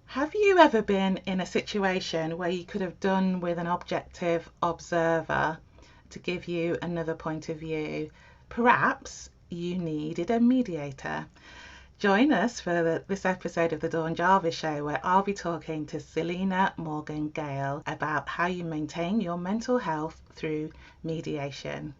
Have you ever been in a situation where you could have done with an objective observer to give you another point of view? Perhaps you needed a mediator. Join us for this episode of the Dawn Jarvis Show, where I'll be talking to Selina Morgan-Gayle about how you maintain your mental health through mediation.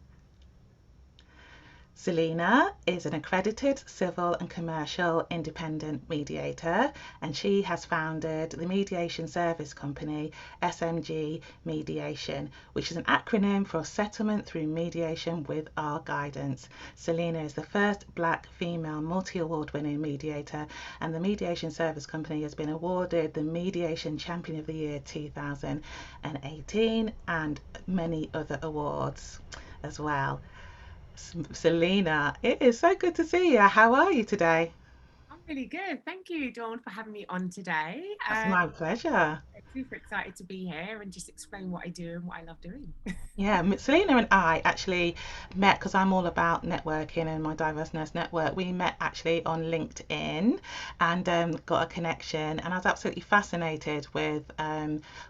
Selina is an accredited civil and commercial independent mediator, and she has founded the mediation service company SMG Mediation, which is an acronym for Settlement Through Mediation with Our Guidance. Selina is the first Black female multi-award winning mediator, and the mediation service company has been awarded the Mediation Champion of the Year 2018 and many other awards as well. Selina, it is so good to see you. How are you today? I'm really good. Thank you, Dawn, for having me on today. That's my pleasure. I'm super excited to be here and just explain what I do and what I love doing. Yeah, Selina and I actually met because I'm all about networking and my diverse nurse network. We met actually on LinkedIn and got a connection, and I was absolutely fascinated with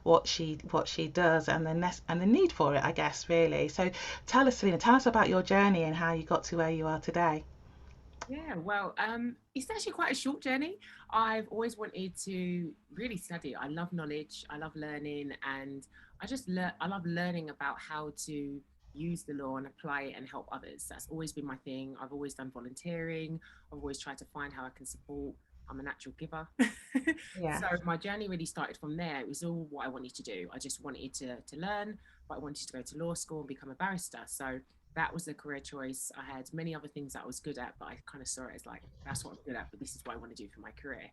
what she does and the need for it, I guess, really. So tell us, Selina, tell us about your journey and how you got to where you are today. It's actually quite a short journey. I've always wanted to really study. I love knowledge. I love learning, and I love learning about how to use the law and apply it and help others. That's always been my thing. I've always done volunteering. I've always tried to find how I can support. I'm a natural giver. Yeah. So my journey really started from there. It was all what I wanted to do. I just wanted to learn, but I wanted to go to law school and become a barrister. So that was the career choice. I had many other things that I was good at, but I kind of saw it as like, that's what I'm good at, but this is what I want to do for my career.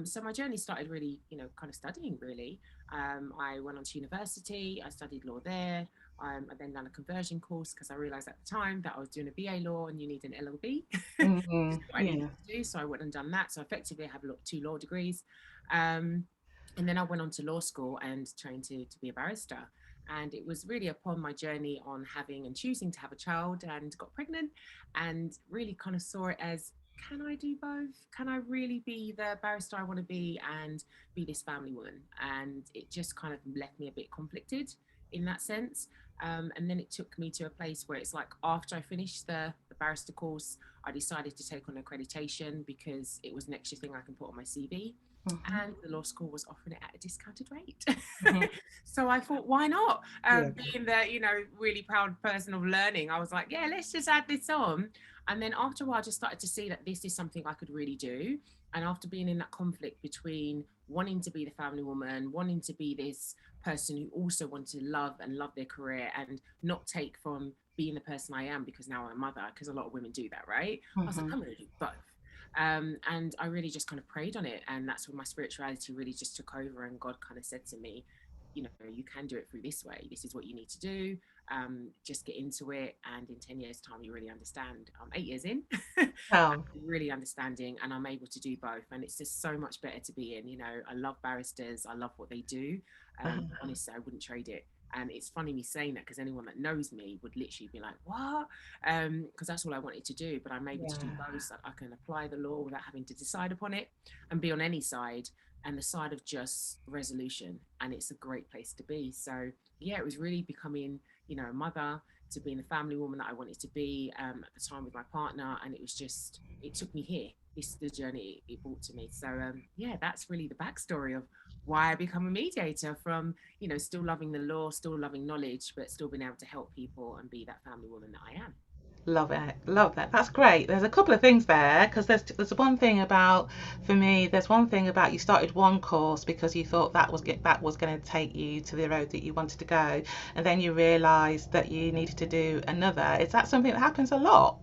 So my journey started really, kind of studying really. I went on to university, I studied law there. I then done a conversion course because I realized at the time that I was doing a BA law and you need an LLB, which is what I needed Yeah. to do. So I went and done that. So effectively I have two law degrees. Um, and then I went on to law school and trained to be a barrister. And it was really upon my journey on having and choosing to have a child and got pregnant and really kind of saw it as, can I do both? Can I really be the barrister I want to be and be this family woman? And it just kind of left me a bit conflicted in that sense. And then it took me to a place where it's like after I finished the barrister course, I decided to take on accreditation because it was an extra thing I can put on my CV, Hmm. and the law school was offering it at a discounted rate. Hmm. So I thought, why not? Yeah. Being the really proud person of learning, I was like, yeah, let's just add this on. And then after a while, I just started to see that this is something I could really do. And after being in that conflict between wanting to be the family woman, wanting to be this person who also wanted to love and love their career and not take from being the person I am because now I'm a mother, because a lot of women do that, right? I was like, Hmm. I'm going to do both. And I really just kind of prayed on it. And that's when my spirituality really just took over. And God kind of said to me, you can do it through this way. This is what you need to do. Just get into it. And in 10 years' time, you really understand. I'm 8 years in, Oh. really understanding, and I'm able to do both. And it's just so much better to be in. I love barristers, I love what they do. Uh-huh. Honestly, I wouldn't trade it. And it's funny me saying that because anyone that knows me would literally be like, what? Because that's all I wanted to do. But I'm able to do Yeah. both. I can apply the law without having to decide upon it and be on any side, and the side of just resolution. And it's a great place to be. So, yeah, it was really becoming, a mother, to being the family woman that I wanted to be at the time with my partner. And it was just, it took me here. This is the journey it brought to me. So, yeah, that's really the backstory of why I become a mediator, from still loving the law, still loving knowledge, but still being able to help people and be that family woman that I am. Love it. Love that. That's great. There's a couple of things there because there's one thing about for me. There's one thing about you started one course because you thought that was going to take you to the road that you wanted to go, and then you realised that you needed to do another. Is that something that happens a lot?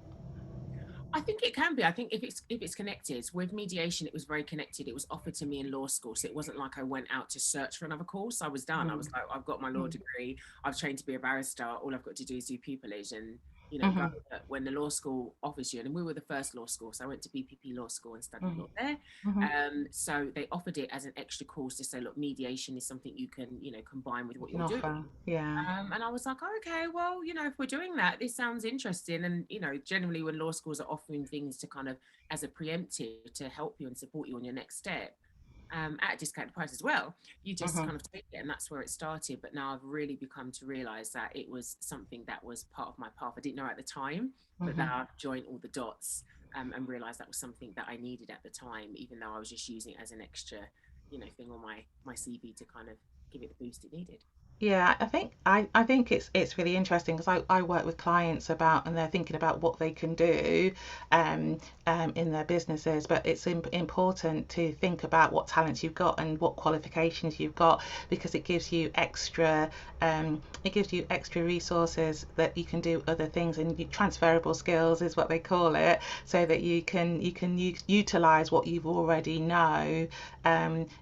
I think it can be. I think if it's connected with mediation, it was very connected. It was offered to me in law school, so it wasn't like I went out to search for another course. I was done. I was Mm. like, I've got my law degree. I've trained to be a barrister. All I've got to do is do pupillage, and You know, Mhm. when the law school offers you, and we were the first law school, so I went to BPP Law School and studied Mhm. law there. Mhm. So they offered it as an extra course to say, look, mediation is something you can, you know, combine with You what can you're doing. offer. Yeah. And I was like, oh, okay, well, you know, if we're doing that, this sounds interesting. And, you know, generally when law schools are offering things to kind of as a preemptive to help you and support you on your next step, at a discounted price as well, you just Mhm. kind of take it. And that's where it started. But now I've really become to realize that it was something that was part of my path. I didn't know at the time, but Mhm. now I've joined all the dots, and realized that was something that I needed at the time, even though I was just using it as an extra, you know, thing on my CV to kind of give it the boost it needed. Yeah, I think it's really interesting because I work with clients about and they're thinking about what they can do um, in their businesses, but it's important to think about what talents you've got and what qualifications you've got because it gives you extra resources that you can do other things and transferable skills is what they call it, so that you can utilize what you've already know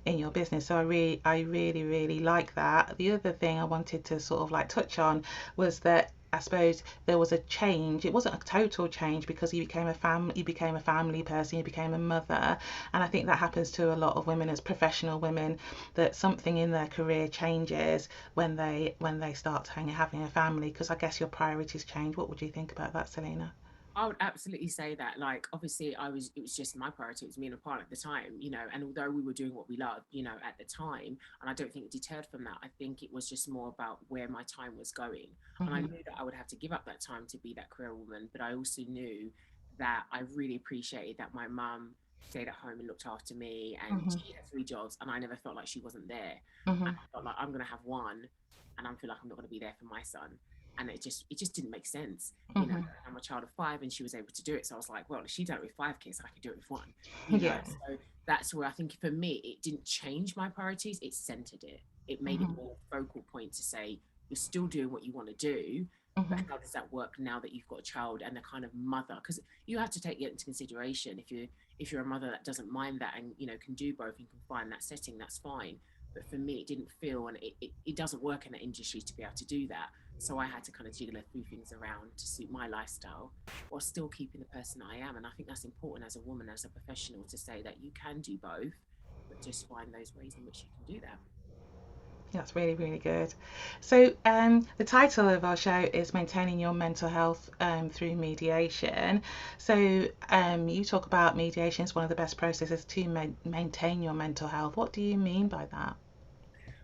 in your business. So I really like that. The other thing I wanted to sort of like touch on was that I suppose there was a change. It wasn't a total change because you became a family person, you became a mother, and I think that happens to a lot of women as professional women, that something in their career changes when they start having a family, because I guess your priorities change. What would you think about that, Selena? I would absolutely say that. Like, obviously, it was just my priority. It was me and a partner at the time, you know. And although we were doing what we loved, you know, at the time, and I don't think it deterred from that. I think it was just more about where my time was going. And I Mhm. knew that I would have to give up that time to be that career woman. But I also knew that I really appreciated that my mum stayed at home and looked after me. And Mhm. she had three jobs, and I never felt like she wasn't there. And Mhm. I felt like I'm going to have one, and I feel like I'm not going to be there for my son. And it just didn't make sense, you know. Mhm. I'm a child of five and she was able to do it. So I was like, well, if she done it with five kids, I can do it with one, you know. Yeah. So that's where I think for me, it didn't change my priorities, it centered it. It made it Mhm. more focal point to say, you're still doing what you want to do, but Mhm. how does that work now that you've got a child and a kind of mother? Because you have to take it into consideration. If you're a mother that doesn't mind that and you know can do both and can find that setting, that's fine. But for me, it didn't feel, and it doesn't work in the industry to be able to do that. So I had to kind of jiggle a few things around to suit my lifestyle while still keeping the person I am. And I think that's important as a woman, as a professional, to say that you can do both, but just find those ways in which you can do that. That's really, really good. So, the title of our show is Maintaining Your Mental Health Through Mediation. So, you talk about mediation as one of the best processes to maintain your mental health. What do you mean by that?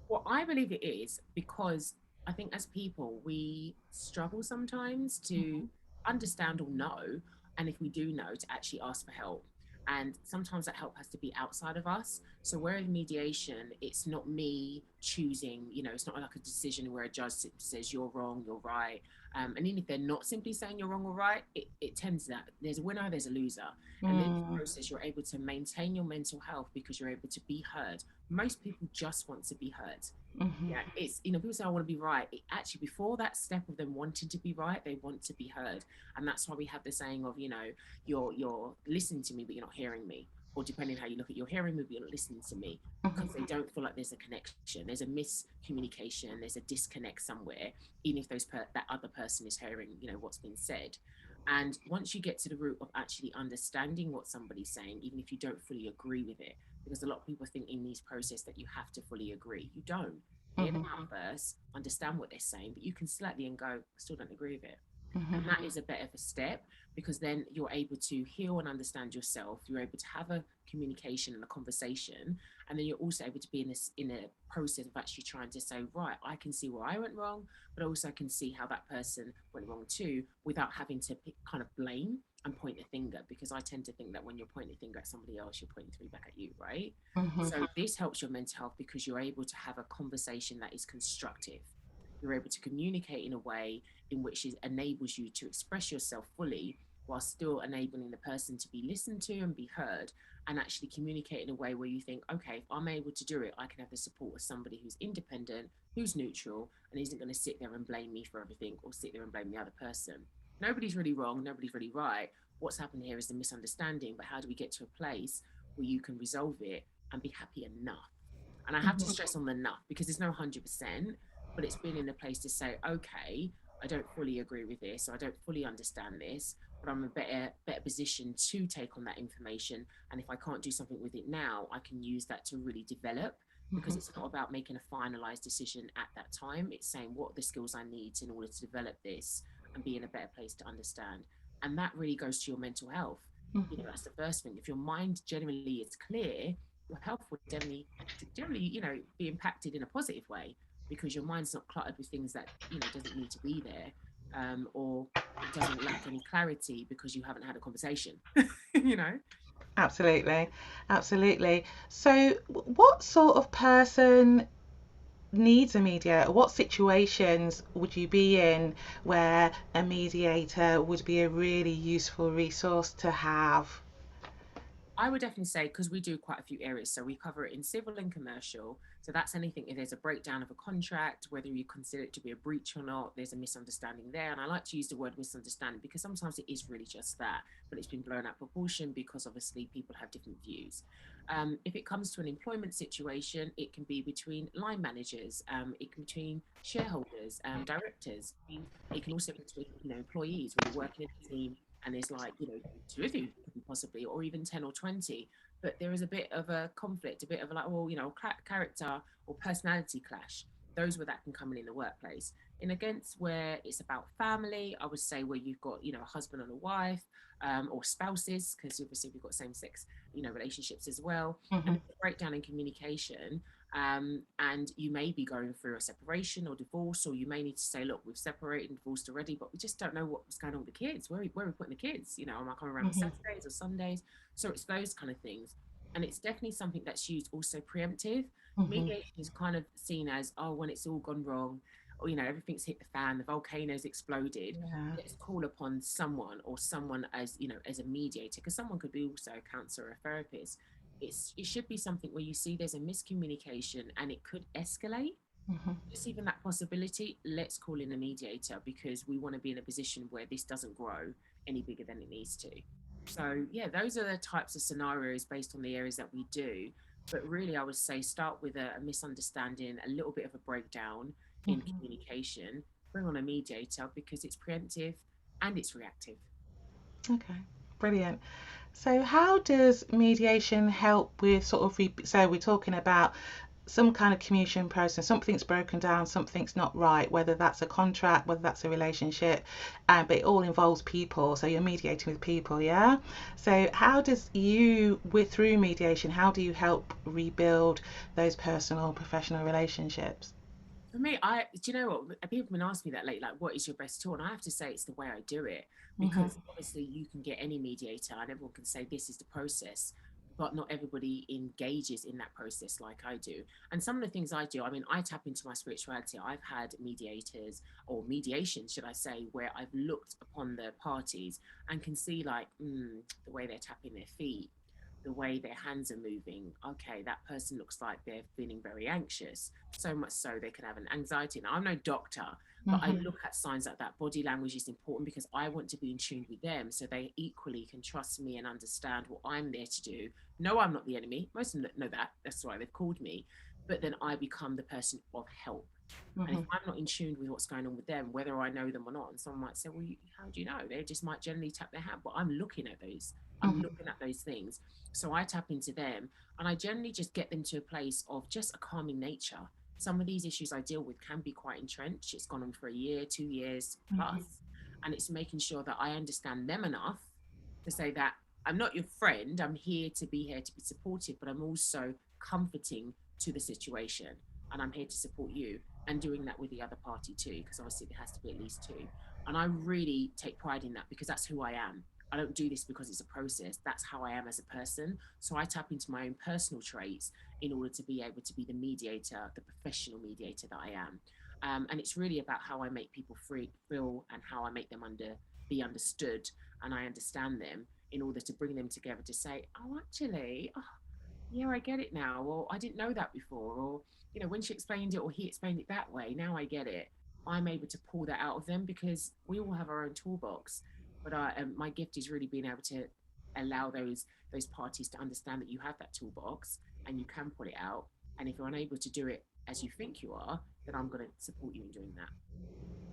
Well, I believe it is because I think as people, we struggle sometimes to understand or know. And if we do know, to actually ask for help. And sometimes that help has to be outside of us. So, where in mediation, it's not me choosing, you know, it's not like a decision where a judge says you're wrong, you're right. And even if they're not simply saying you're wrong or right, it tends that there's a winner, there's a loser. And in this Mm, process, you're able to maintain your mental health because you're able to be heard. Most people just want to be heard. mhm, Yeah, it's, you know, people say I want to be right. It actually, before that step of them wanting to be right, they want to be heard. And that's why we have the saying of, you know, you're listening to me but you're not hearing me, or depending on how you look at, you're hearing me but you're not listening to me, because they mhm, don't feel like there's a connection, there's a miscommunication, there's a disconnect somewhere, even if that other person is hearing, you know, what's been said. And once you get to the root of actually understanding what somebody's saying, even if you don't fully agree with it, because a lot of people think in these process that you have to fully agree, you don't. Hear them mhm, out first, understand what they're saying, but you can slightly and go, I still don't agree with it. mhm, And that is a better step, because then you're able to heal and understand yourself. You're able to have a communication and a conversation, and then you're also able to be in a process of actually trying to say, right, I can see where I went wrong, but also I can see how that person went wrong too, without having to kind of blame and point a finger. Because I tend to think that when you're pointing a finger at somebody else, you're pointing three back at you, right? mhm, So this helps your mental health because you're able to have a conversation that is constructive. You're able to communicate in a way in which it enables you to express yourself fully, while still enabling the person to be listened to and be heard, and actually communicate in a way where you think, okay, if I'm able to do it, I can have the support of somebody who's independent, who's neutral, and isn't going to sit there and blame me for everything or sit there and blame the other person. Nobody's really wrong, nobody's really right. What's happened here is a misunderstanding, but how do we get to a place where you can resolve it and be happy enough? And I have to mhm, stress on the enough, because there's no 100%, but it's been in a place to say, okay, I don't fully agree with this, or I don't fully understand this, but I'm a better position to take on that information. And if I can't do something with it now, I can use that to really develop, because Mhm. it's not about making a finalized decision at that time. It's saying what are the skills I need in order to develop this and be in a better place to understand. And that really goes to your mental health. You know, Mhm. that's the first thing. If your mind generally is clear, your health would generally, you know, be impacted in a positive way, because your mind's not cluttered with things that, you know, doesn't need to be there, or it doesn't lack any clarity because you haven't had a conversation. You know. Absolutely, absolutely. So, what sort of person needs a mediator? What situations would you be in where a mediator would be a really useful resource to have? I would definitely say, because we do quite a few areas, so we cover it in civil and commercial. So that's anything if there's a breakdown of a contract, whether you consider it to be a breach or not, there's a misunderstanding there. And I like to use the word misunderstanding because sometimes it is really just that, but it's been blown out of proportion because obviously people have different views. If it comes to an employment situation, it can be between line managers, it can be between shareholders, directors. It can also be between, you know, employees when you're working in a team and there's like, you know, two of you possibly, or even 10 or 20, but there is a bit of a conflict, a bit of a like, well, you know, character or personality clash. Those where that can come in the workplace. In against where it's about family, I would say where you've got, you know, a husband and a wife, or spouses, because obviously we've got same sex, you know, relationships as well, and Mhm. it's a breakdown in communication. And you may be going through a separation or divorce, or you may need to say, look, we've separated and divorced already, but we just don't know what's going on with the kids. Where are we putting the kids? You know, am I coming around on Mhm. Saturdays or Sundays? So it's those kind of things. And it's definitely something that's used also preemptive. Mhm. Mediation is kind of seen as, oh, when it's all gone wrong, or, you know, everything's hit the fan, the volcano's exploded. Yeah. Let's call upon someone, or someone as, you know, as a mediator, because someone could be also a counselor or a therapist. It should be something where you see there's a miscommunication and it could escalate. Mhm. Just even that possibility, let's call in a mediator, because we want to be in a position where this doesn't grow any bigger than it needs to. So yeah, those are the types of scenarios based on the areas that we do. But really, I would say start with a misunderstanding, a little bit of a breakdown in Mhm. communication, bring on a mediator because it's preemptive and it's reactive. Okay. Brilliant. So, how does mediation help with sort of so we're talking about some kind of communication process, something's broken down, something's not right, whether that's a contract, whether that's a relationship, but it all involves people. So you're mediating with people, yeah? So how does you, with through mediation, how do you help rebuild those personal, professional relationships? For me, I do you know what, people have been asking me that lately, like, what is your best tool? And I have to say it's the way I do it, Mhm. because obviously you can get any mediator and everyone can say this is the process, but not everybody engages in that process like I do. And some of the things I do, I mean, I tap into my spirituality. I've had mediators, or mediation, should I say, where I've looked upon the parties and can see like, the way they're tapping their feet, the way their hands are moving. Okay, that person looks like they're feeling very anxious, so much so they can have an anxiety. Now, I'm no doctor, but I Mhm. look at signs like that. Body language is important because I want to be in tune with them, so they equally can trust me and understand what I'm there to do. No, I'm not the enemy. Most of them know that. That's why they've called me. But then I become the person of help. And if Mhm. I'm not in tune with what's going on with them, whether I know them or not, and someone might say, well, how do you know? They just might generally tap their hand, but I'm looking at those. I'm Mhm. looking at those things. So I tap into them, and I generally just get them to a place of just a calming nature. Some of these issues I deal with can be quite entrenched. It's gone on for a year, 2 years Mhm. plus. And it's making sure that I understand them enough to say that I'm not your friend. I'm here to be supportive, but I'm also comforting to the situation. And I'm here to support you, and doing that with the other party too, because obviously there has to be at least two. And I really take pride in that because that's who I am. I don't do this because it's a process. That's how I am as a person. So I tap into my own personal traits in order to be able to be the mediator, the professional mediator that I am. And it's really about how I make people feel, and how I make them be understood, and I understand them in order to bring them together to say, oh, actually, oh, yeah, I get it now, or I didn't know that before, or, you know, when she explained it or he explained it that way, now I get it. I'm able to pull that out of them because we all have our own toolbox. But my gift is really being able to allow those parties to understand that you have that toolbox and you can pull it out. And if you're unable to do it as you think you are, then I'm going to support you in doing that.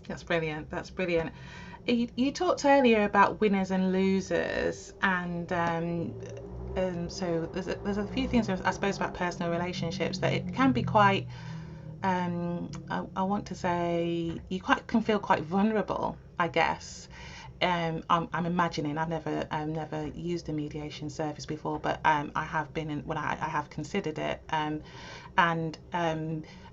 That's brilliant. That's brilliant. You talked earlier about winners and losers, and so there's a few things I suppose about personal relationships that it can be quite. I want to say you quite can feel quite vulnerable, I guess. I'm imagining I've never used a mediation service before, but I have been in when I have considered it. And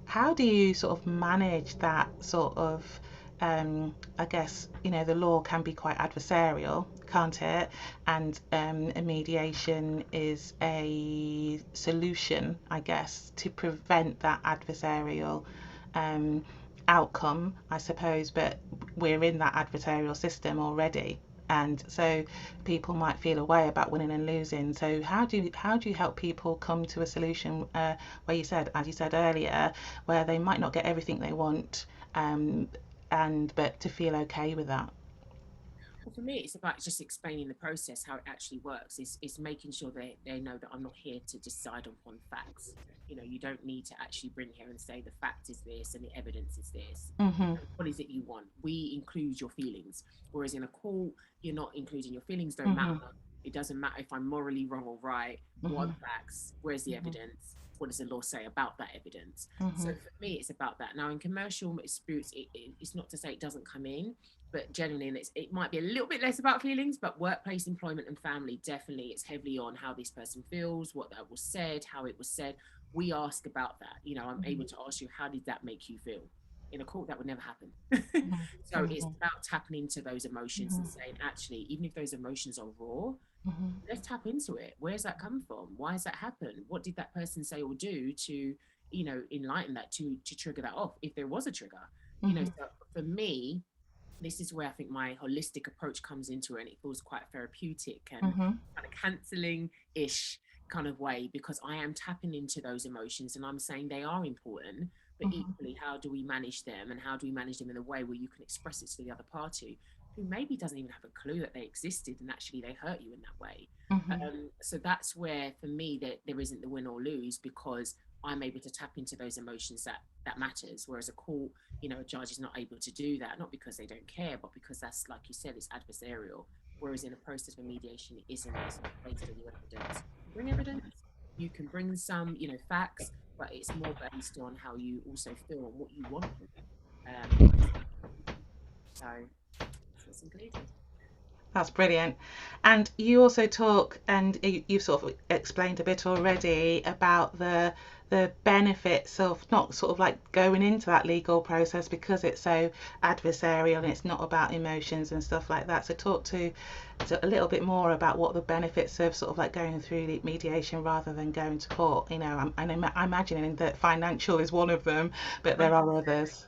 how do you sort of manage that sort of I guess the law can be quite adversarial, can't it? And a mediation is a solution, I guess, to prevent that adversarial um, outcome, I suppose. But we're in that adversarial system already, and so people might feel a way about winning and losing. So how do you help people come to a solution where you said, as you said earlier, where they might not get everything they want, um, and but to feel okay with that? Well, for me, it's about just explaining the process, how it actually works. It's making sure they know that I'm not here to decide upon facts. You don't need to actually bring here and say the fact is this and the evidence is this. Mhm. What is it you want? We include your feelings. Whereas in a court, you're not including your feelings, don't matter. Mhm. It doesn't matter if I'm morally wrong or right. What are Mhm. the facts? Where's the Mhm. evidence? What does the law say about that evidence? So Mhm. for me, it's about that. Now, in commercial disputes, it's not to say it doesn't come in, but generally, and it might be a little bit less about feelings, but workplace, employment, and family, definitely it's heavily on how this person feels, what that was said, how it was said. We ask about that. I'm able to ask you, how did that make you feel? In a court, that would never happen. Mhm. So it's Mhm. about tapping into those emotions and Mhm. saying, actually, even if those emotions are raw, Mhm. let's tap into it. Where's that come from? Why has that happened? What did that person say or do to, enlighten that, to trigger that off, if there was a trigger? Mhm. So for me, this is where I think my holistic approach comes into it, and it feels quite therapeutic and Mhm. kind of counseling ish kind of way, because I am tapping into those emotions and I'm saying they are important, but Mhm. equally, how do we manage them, and how do we manage them in a way where you can express it to the other party who maybe doesn't even have a clue that they existed and actually they hurt you in that way. Mhm. So that's where for me that there isn't the win or lose, because I'm able to tap into those emotions that matters, whereas a court, a judge is not able to do that, not because they don't care, but because that's, like you said, it's adversarial. Whereas in a process of mediation, it isn't. It's not based on your evidence. You bring evidence, you can bring some, facts, but it's more based on how you also feel and what you want from it. So that's what's included. That's brilliant. And you also talk, and you've sort of explained a bit already about the benefits of not sort of like going into that legal process because it's so adversarial and it's not about emotions and stuff like that. So talk to a little bit more about what the benefits of sort of like going through the mediation rather than going to court. I'm imagining that financial is one of them, but there are others.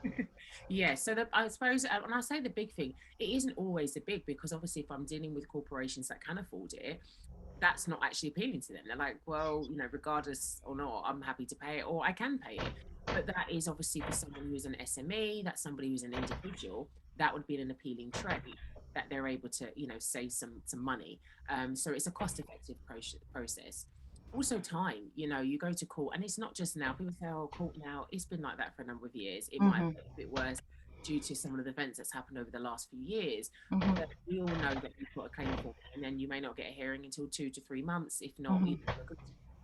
Yeah, so I suppose when I say the big thing, it isn't always the big, because obviously if I'm dealing with corporations that can afford it, that's not actually appealing to them. They're like, well, regardless or not, I'm happy to pay it, or I can pay it. But that is obviously for someone who's an SME, that's somebody who's an individual, that would be an appealing trait, that they're able to, save some money. So it's a cost-effective process. Also time, you go to court, and it's not just now. People say, oh, court now, it's been like that for a number of years. It might Hmm. be a bit worse due to some of the events that's happened over the last few years, Hmm. but we all know that you've got a claim form, and then you may not get a hearing until 2 to 3 months, if not, Hmm.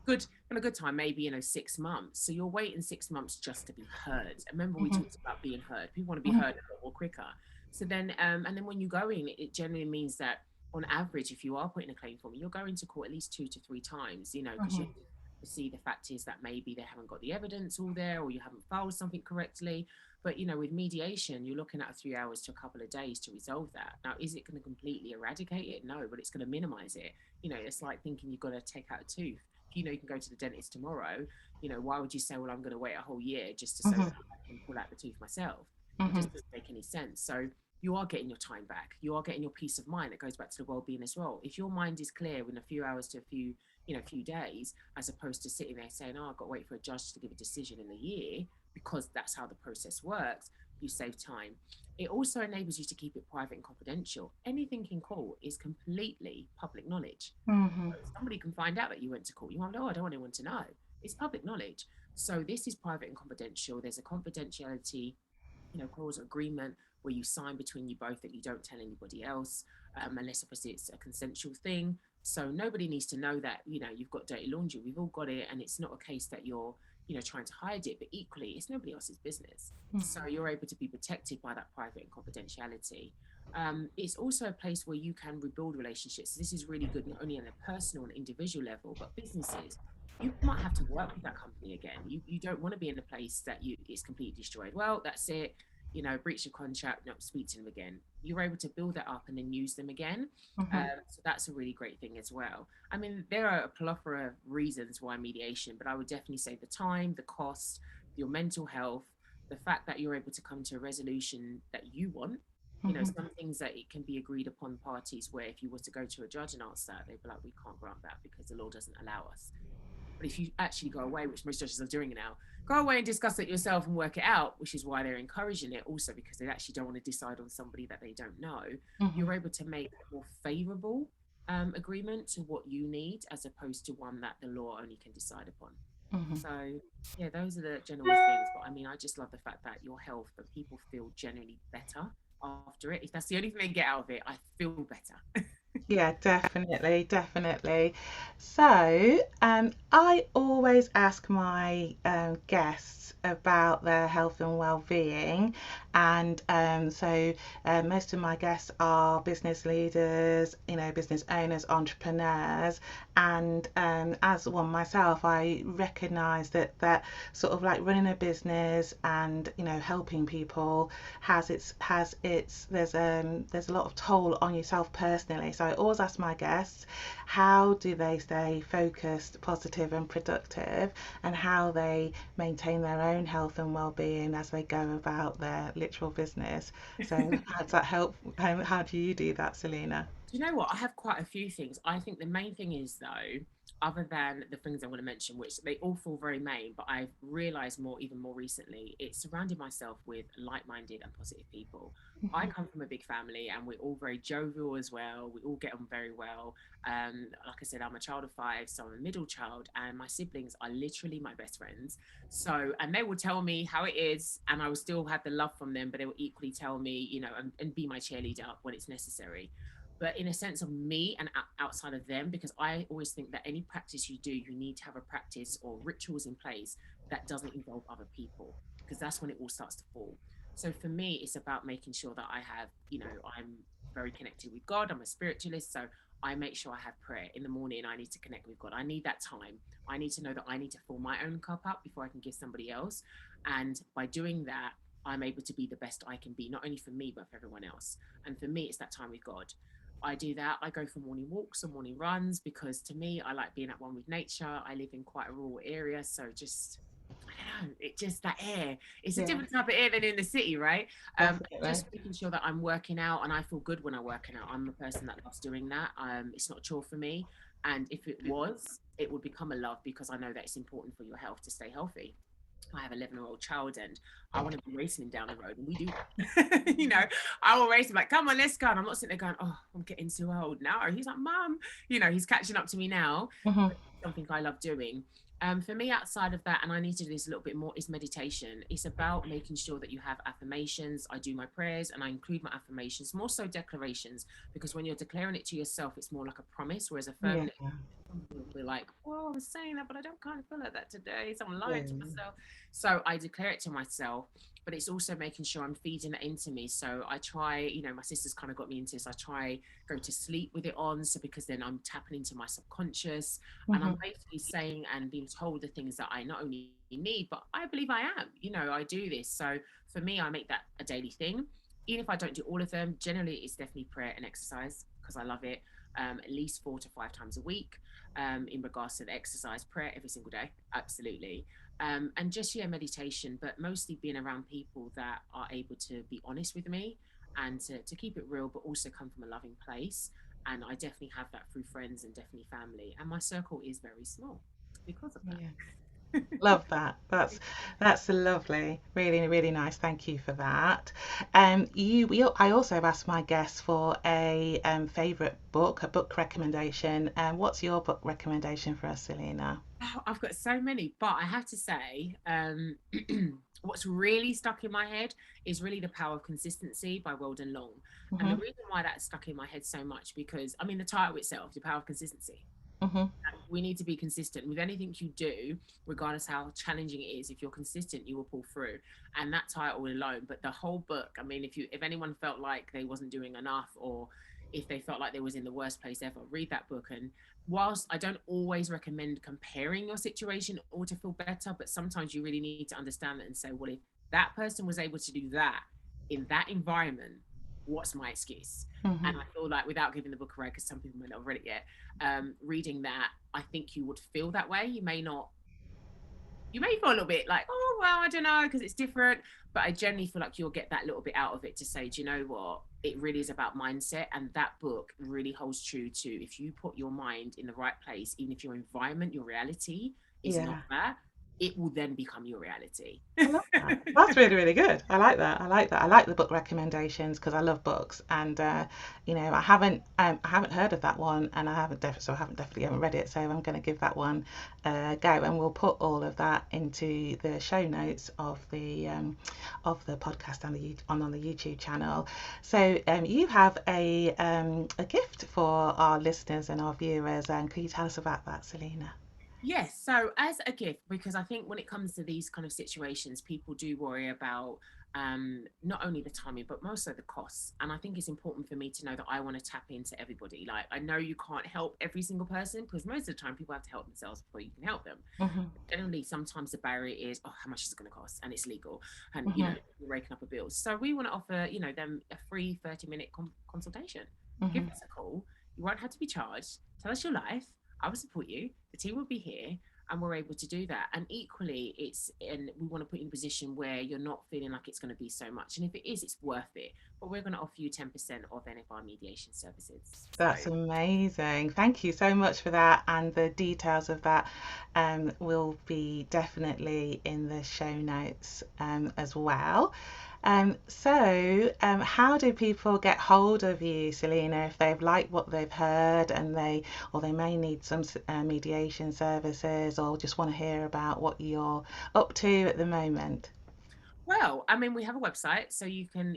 on a good time, maybe 6 months. So you're waiting 6 months just to be heard. Remember, we Hmm. talked about being heard. People want to be Hmm. heard a lot more quicker. So then, and then when you go in, it generally means that on average, if you are putting a claim form, you're going to court at least 2 to 3 times. Because you Hmm. have to see the fact is that maybe they haven't got the evidence all there, or you haven't filed something correctly. But with mediation, you're looking at 3 hours to a couple of days to resolve that. Now, is it going to completely eradicate it? No, but it's going to minimize it. It's like thinking you've got to take out a tooth. If you can go to the dentist tomorrow, why would you say, well, I'm going to wait a whole year just to so that Hmm. I can pull out the tooth myself? It Hmm. just doesn't make any sense. So you are getting your time back. You are getting your peace of mind. That goes back to the well-being as well. If your mind is clear in a few hours to a few days, as opposed to sitting there saying, oh, I've got to wait for a judge to give a decision in a year, because that's how the process works, you save time. It also enables you to keep it private and confidential. Anything in court is completely public knowledge. Hmm. Somebody can find out that you went to court. You might know, I don't want anyone to know. It's public knowledge. So this is private and confidential. There's a confidentiality, clause agreement where you sign between you both that you don't tell anybody else, unless obviously it's a consensual thing. So nobody needs to know that, you know, you've got dirty laundry. We've all got it. And it's not a case that you're, you know, trying to hide it, but equally it's nobody else's business. So you're able to be protected by that private and confidentiality. It's also a place where you can rebuild relationships. This is really good, not only on a personal and individual level, but businesses. You might have to work with that company again. You don't want to be in a place that you it's completely destroyed. Well, that's it. You know, breach of contract, not speak to them again. You're able to build that up and then use them again. Mm-hmm. So that's a really great thing as well. I mean, there are a plethora of reasons why mediation, but I would definitely say the time, the cost, your mental health, the fact that you're able to come to a resolution that you want. You know, Mm-hmm. some things that it can be agreed upon parties where if you were to go to a judge and ask that, they'd be like, we can't grant that because the law doesn't allow us. But if you actually go away, which most judges are doing now, go away and discuss it yourself and work it out, which is why they're encouraging it also because they actually don't want to decide on somebody that they don't know. Mm-hmm. You're able to make a more favorable agreement to what you need as opposed to one that the law only can decide upon. Mm-hmm. So, yeah, those are the general things. But I mean, I just love the fact that your health, that people feel generally better after it. If that's the only thing they get out of it, I feel better. Yeah, definitely, definitely. So, I always ask my guests about their health and well-being, and most of my guests are business leaders, you know, business owners, entrepreneurs, and as one myself, I recognise that sort of like running a business and you know helping people has its there's a lot of toll on yourself personally. So I always ask my guests how do they stay focused, positive and productive, and how they maintain their own health and well-being as they go about their literal business. So how does that help? How do you do that, Selena? Do you know what? I have quite a few things. I think the main thing is, though, other than the things I want to mention, which they all feel very main, but I've realized more, even more recently, it's surrounding myself with like minded and positive people. I come from a big family and we're all very jovial as well. We all get on very well. Like I said, I'm a child of five, so I'm a middle child, and my siblings are literally my best friends. So, and they will tell me how it is, and I will still have the love from them, but they will equally tell me, you know, and be my cheerleader when it's necessary, but in a sense of me and outside of them, because I always think that any practice you do, you need to have a practice or rituals in place that doesn't involve other people, because that's when it all starts to fall. So for me, it's about making sure that I have, you know, I'm very connected with God. I'm a spiritualist. So I make sure I have prayer in the morning. I need to connect with God. I need that time. I need to know that I need to fill my own cup up before I can give somebody else. And by doing that, I'm able to be the best I can be, not only for me, but for everyone else. And for me, it's that time with God. I do that. I go for morning walks or morning runs because to me, I like being at one with nature. I live in quite a rural area. So just, I don't know, it just that air. It's a Yeah, different type of air than in the city, right? definitely. Just making sure that I'm working out and I feel good when I'm working out. I'm a person that loves doing that. It's not a chore for me. And if it was, it would become a love because I know that it's important for your health to stay healthy. I have an 11-year-old child and I want to be racing him down the road and we do that. You know, I will race him like, come on, let's go. And I'm not sitting there going, oh, I'm getting too old now. He's like, Mum, you know, he's catching up to me now. Hmm. But it's something I love doing. For me, outside of that, and I need to do this a little bit more, is meditation. It's about making sure that you have affirmations. I do my prayers and I include my affirmations, more so declarations, because when you're declaring it to yourself, it's more like a promise, whereas Yeah, affirming it, will be like, well, I was saying that, but I don't kind of feel like that today. So I'm yeah, lying to myself. So I declare it to myself, but it's also making sure I'm feeding it into me. So I try, you know, my sister's kind of got me into this. I try go to sleep with it on. So because then I'm tapping into my subconscious and hmm, I'm basically saying and being told the things that I not only need, but I believe I am, you know, I do this. So for me, I make that a daily thing. Even if I don't do all of them, generally it's definitely prayer and exercise because I love it. At least 4 to 5 times a week in regards to the exercise, prayer every single day, absolutely. And just yeah, meditation, but mostly being around people that are able to be honest with me and to keep it real, but also come from a loving place. And I definitely have that through friends and definitely family. And my circle is very small because of yeah. that. Love that. That's lovely. Really, really nice. Thank you for that. I also have asked my guests for a favorite book, a book recommendation. What's your book recommendation for us, Selena? Oh, I've got so many, but I have to say, what's really stuck in my head is really The Power of Consistency by Weldon Long. And the Mhm. reason why that's stuck in my head so much, because I mean, the title itself, The Power of Consistency. Mhm. We need to be consistent with anything you do, regardless how challenging it is. If you're consistent, you will pull through. And that title alone, but the whole book, I mean, if anyone felt like they wasn't doing enough, or if they felt like they was in the worst place ever, read that book. And whilst I don't always recommend comparing your situation or to feel better, but sometimes you really need to understand that and say, well, if that person was able to do that in that environment, what's my excuse? And Mhm. I feel like, without giving the book away, because some people might not have read it yet, reading that, I think you would feel that way. You may not, you may feel a little bit like, oh, well, I don't know, because it's different. But I generally feel like you'll get that little bit out of it to say, do you know what? It really is about mindset. And that book really holds true to, if you put your mind in the right place, even if your environment, your reality is not Yeah. that, it will then become your reality. I love that. That's really, really good. I like that. I like that. I like the book recommendations because I love books, and I haven't heard of that one, and I haven't definitely haven't read it. So I'm going to give that one a go, and we'll put all of that into the show notes of the podcast and on the YouTube channel. So you have a gift for our listeners and our viewers, and can you tell us about that, Selina? Yes. So, as a gift, because I think when it comes to these kind of situations, people do worry about not only the timing, but also the costs. And I think it's important for me to know that I want to tap into everybody. Like, I know you can't help every single person, because most of the time people have to help themselves before you can help them. Hmm. Generally, sometimes the barrier is, oh, how much is it going to cost? And it's legal. And, Hmm. you're raking up a bill. So, we want to offer, them a free 30-minute consultation. Give Hmm. us a call. You won't have to be charged. Tell us your life. I will support you. The team will be here, and we're able to do that. And equally, we want to put you in a position where you're not feeling like it's going to be so much. And if it is, it's worth it. But we're going to offer you 10% of any of our mediation services. So That's amazing. Thank you so much for that. And the details of that will be definitely in the show notes as well. How do people get hold of you, Selina, if they've liked what they've heard or they may need some mediation services or just want to hear about what you're up to at the moment? Well, I mean, we have a website, so you can,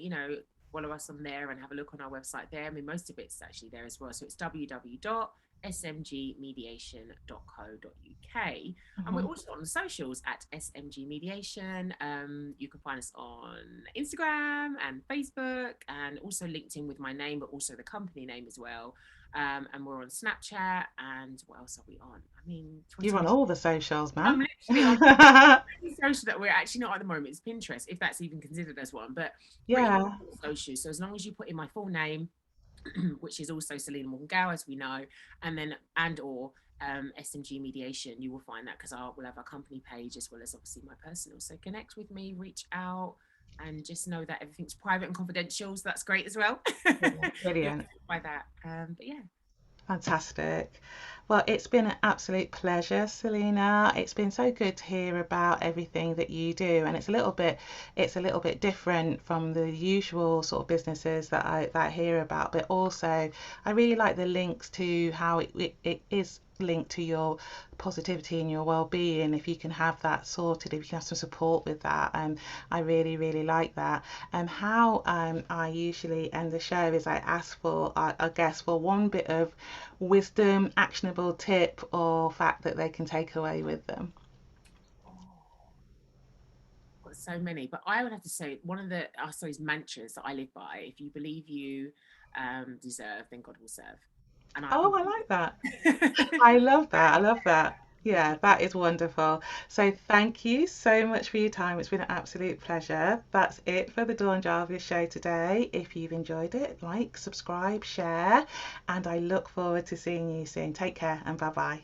follow us on there and have a look on our website there. I mean, most of it's actually there as well. So it's www.smgmediation.co.uk. And we're Hmm. also on the socials at SMG Mediation. You can find us on Instagram and Facebook, and also LinkedIn with my name, but also the company name as well. And we're on Snapchat. And what else are we on? I mean, You're Twitter. on all the socials, I'm man. literally on social that we're actually not at the moment is Pinterest, if that's even considered as one, but pretty much Yeah. all social. So as long as you put in my full name, which is also Selina Morgan-Gayle, as we know, and or SMG Mediation, you will find that, because we'll have our company page as well as obviously my personal. So connect with me, reach out, and just know that everything's private and confidential. So that's great as well. You're Brilliant. protected by that. But yeah. Fantastic. Well, it's been an absolute pleasure, Selina. It's been so good to hear about everything that you do, and it's a little bit different from the usual sort of businesses that I hear about. But also, I really like the links to how it is linked to your positivity and your well-being. If you can have that sorted, if you can have some support with that, I really, really like that. How I usually end the show is I ask for, I guess, for one bit of wisdom, actionable tip, or fact that they can take away with them. Oh, got so many, but I would have to say one of the, I suppose, mantras that I live by: if you believe you deserve, then God will serve. And I Oh, I completely. like that. I love that. I love that. Yeah, that is wonderful. So thank you so much for your time. It's been an absolute pleasure. That's it for the Dawn Jarvis show today. If you've enjoyed it, like, subscribe, share, and I look forward to seeing you soon. Take care and bye bye.